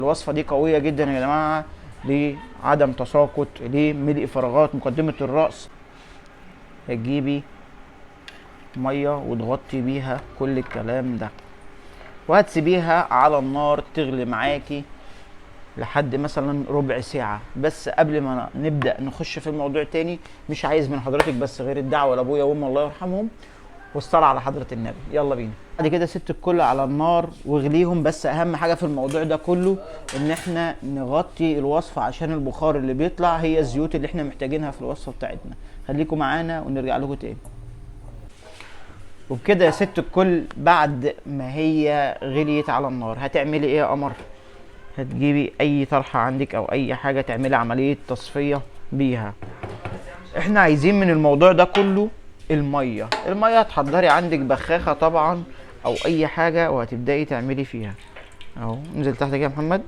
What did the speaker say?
الوصفه دي قويه جدا يا جماعه، لعدم تساقط، لملء فراغات مقدمه الراس. هتجيبي ميه وتغطي بيها كل الكلام ده، وهتسيبيها على النار تغلي معاكي لحد مثلا ربع ساعة. بس قبل ما نبدأ نخش في الموضوع تاني، مش عايز من حضرتك بس غير الدعوة لأبويا وأمي الله يرحمهم والصلاة على حضرة النبي. يلا بينا. بعد كده ست الكل على النار واغليهم. بس أهم حاجة في الموضوع ده كله إن احنا نغطي الوصفة، عشان البخار اللي بيطلع هي الزيوت اللي احنا محتاجينها في الوصفة بتاعتنا. خليكم معانا ونرجع لكم تاني. وبكده يا ست الكل، بعد ما هي غليت على النار، هتعملي ايه يا قمر؟ هتجيبي اي طرحة عندك او اي حاجة تعملي عملية تصفية بيها. احنا عايزين من الموضوع ده كله المية. هتحضري عندك بخاخة طبعا او اي حاجة، وهتبدأي تعملي فيها اهو. انزل تحت كده يا محمد.